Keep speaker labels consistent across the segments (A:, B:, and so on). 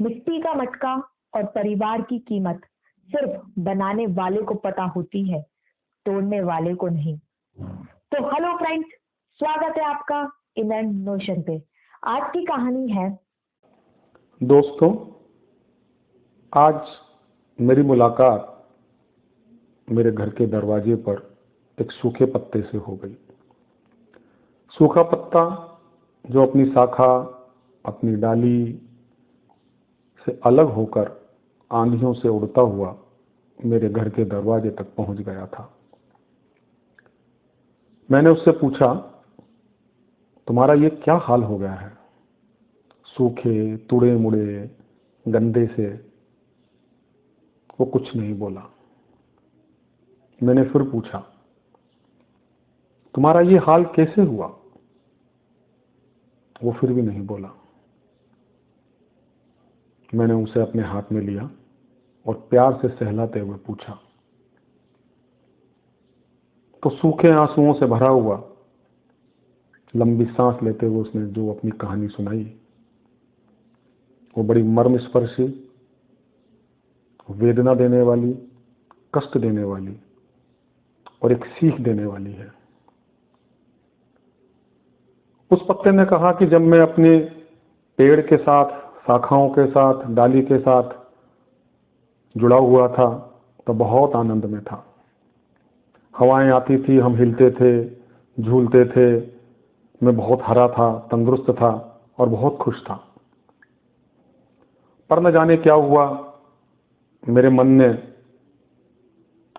A: मिट्टी का मटका और परिवार की कीमत सिर्फ बनाने वाले को पता होती है, तोड़ने वाले को नहीं। तो हेलो फ्रेंड्स, स्वागत है आपका इन एंड नोशन पे। आज की कहानी है।
B: दोस्तों, आज मेरी मुलाकात मेरे घर के दरवाजे पर एक सूखे पत्ते से हो गई। सूखा पत्ता जो अपनी शाखा, अपनी डाली से अलग होकर आंधियों से उड़ता हुआ मेरे घर के दरवाजे तक पहुंच गया था। मैंने उससे पूछा, तुम्हारा ये क्या हाल हो गया है? सूखे, तुड़े मुड़े, गंदे से। वो कुछ नहीं बोला। मैंने फिर पूछा, तुम्हारा ये हाल कैसे हुआ? वो फिर भी नहीं बोला। मैंने उसे अपने हाथ में लिया और प्यार से सहलाते हुए पूछा। तो सूखे आंसुओं से भरा हुआ लंबी सांस लेते हुए उसने जो अपनी कहानी सुनाई, वो बड़ी मर्मस्पर्शी, वेदना देने वाली, कष्ट देने वाली और एक सीख देने वाली है। उस पत्ते ने कहा कि जब मैं अपने पेड़ के साथ, शाखाओं के साथ, डाली के साथ जुड़ा हुआ था तो बहुत आनंद में था। हवाएं आती थी, हम हिलते थे, झूलते थे। मैं बहुत हरा था, तंदुरुस्त था और बहुत खुश था। पर न जाने क्या हुआ, मेरे मन ने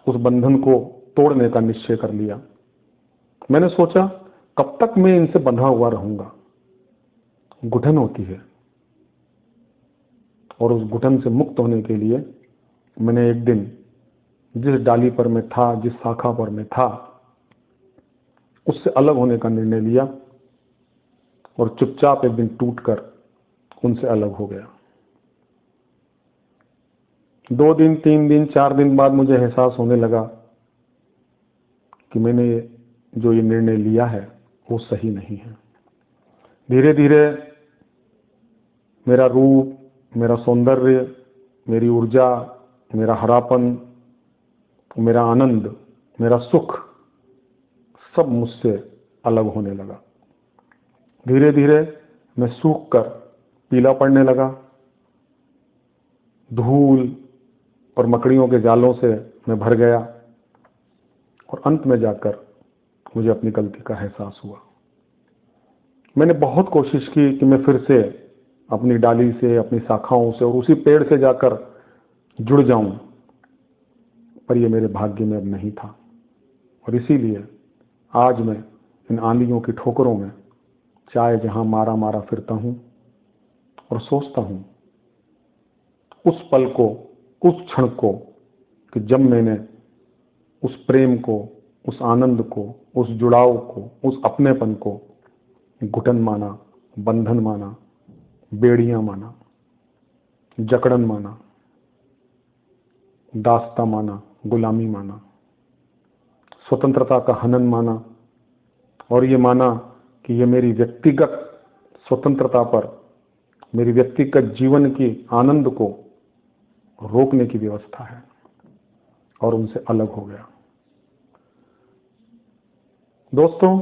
B: उस बंधन को तोड़ने का निश्चय कर लिया। मैंने सोचा, कब तक मैं इनसे बंधा हुआ रहूंगा? घुटन होती है और उस घुटन से मुक्त होने के लिए मैंने एक दिन जिस डाली पर मैं था, जिस शाखा पर मैं था, उससे अलग होने का निर्णय लिया और चुपचाप एक दिन टूटकर उनसे अलग हो गया। 2 दिन, 3 दिन, 4 दिन बाद मुझे एहसास होने लगा कि मैंने जो ये निर्णय लिया है वो सही नहीं है। धीरे धीरे मेरा रूप, मेरा सौंदर्य, मेरी ऊर्जा, मेरा हरापन, मेरा आनंद, मेरा सुख सब मुझसे अलग होने लगा। धीरे धीरे मैं सूख कर पीला पड़ने लगा। धूल और मकड़ियों के जालों से मैं भर गया और अंत में जाकर मुझे अपनी गलती का एहसास हुआ। मैंने बहुत कोशिश की कि मैं फिर से अपनी डाली से, अपनी शाखाओं से और उसी पेड़ से जाकर जुड़ जाऊं, पर यह मेरे भाग्य में अब नहीं था। और इसीलिए आज मैं इन आंधियों की ठोकरों में चाहे जहां मारा मारा फिरता हूं और सोचता हूं उस पल को, उस क्षण को, कि जब मैंने उस प्रेम को, उस आनंद को, उस जुड़ाव को, उस अपनेपन को घुटन माना, बंधन माना, बेड़ियां माना, जकड़न माना, दास्ता माना, गुलामी माना, स्वतंत्रता का हनन माना और ये माना कि ये मेरी व्यक्तिगत स्वतंत्रता पर, मेरी व्यक्तिगत जीवन की आनंद को रोकने की व्यवस्था है, और उनसे अलग हो गया। दोस्तों,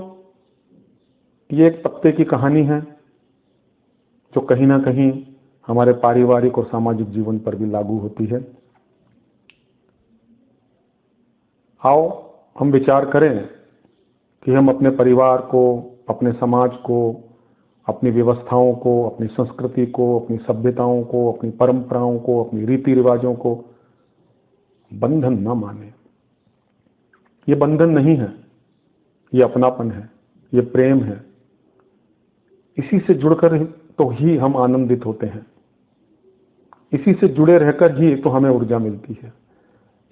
B: ये एक पत्ते की कहानी है जो कहीं ना कहीं हमारे पारिवारिक और सामाजिक जीवन पर भी लागू होती है। आओ हम विचार करें कि हम अपने परिवार को, अपने समाज को, अपनी व्यवस्थाओं को, अपनी संस्कृति को, अपनी सभ्यताओं को, अपनी परंपराओं को, अपनी रीति रिवाजों को बंधन न माने। ये बंधन नहीं है, ये अपनापन है, ये प्रेम है। इसी से जुड़कर तो ही हम आनंदित होते हैं। इसी से जुड़े रहकर ही तो हमें ऊर्जा मिलती है।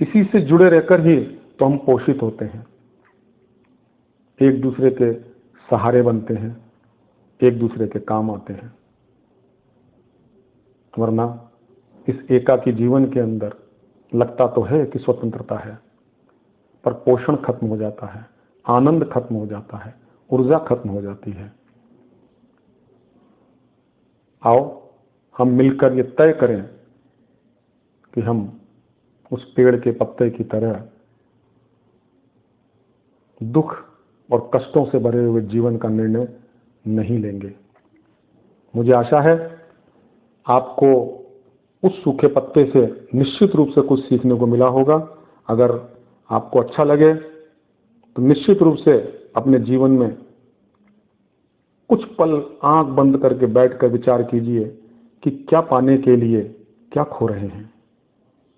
B: इसी से जुड़े रहकर ही तो हम पोषित होते हैं, एक दूसरे के सहारे बनते हैं, एक दूसरे के काम आते हैं। वरना इस एकाकी जीवन के अंदर लगता तो है कि स्वतंत्रता है, पर पोषण खत्म हो जाता है, आनंद खत्म हो जाता है, ऊर्जा खत्म हो जाती है। आओ हम मिलकर ये तय करें कि हम उस पेड़ के पत्ते की तरह दुख और कष्टों से भरे हुए जीवन का निर्णय नहीं लेंगे। मुझे आशा है आपको उस सूखे पत्ते से निश्चित रूप से कुछ सीखने को मिला होगा। अगर आपको अच्छा लगे तो निश्चित रूप से अपने जीवन में कुछ पल आंख बंद करके बैठकर विचार कीजिए कि क्या पाने के लिए क्या खो रहे हैं।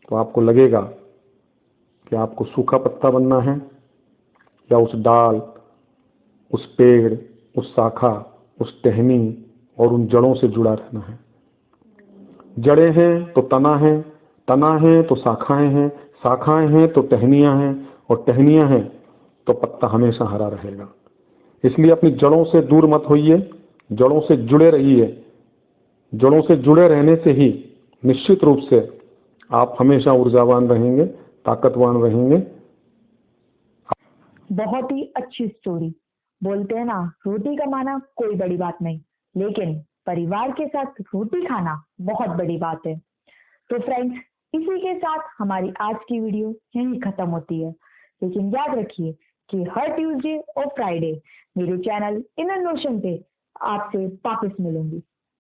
B: तो आपको लगेगा कि आपको सूखा पत्ता बनना है या उस डाल, उस पेड़, उस शाखा, उस टहनी और उन जड़ों से जुड़ा रहना है। जड़ें हैं तो तना है, तना है तो शाखाएं हैं, शाखाएं हैं तो टहनियां हैं और टहनियां हैं तो पत्ता हमेशा हरा रहेगा। इसलिए अपनी जड़ों से दूर मत होइए, जड़ों से जुड़े रहिए। जड़ों से जुड़े रहने से ही निश्चित रूप से आप हमेशा ऊर्जावान रहेंगे, ताकतवान रहेंगे।
A: बहुत ही अच्छी स्टोरी। बोलते हैं ना, रोटी कमाना कोई बड़ी बात नहीं, लेकिन परिवार के साथ रोटी खाना बहुत बड़ी बात है। तो फ्रेंड्स, इसी के साथ हमारी आज की वीडियो यहीं खत्म होती है। लेकिन याद रखिए कि हर ट्यूसडे और फ्राइडे मेरे चैनल इनर नोशन पे आपसे वापस मिलूंगी।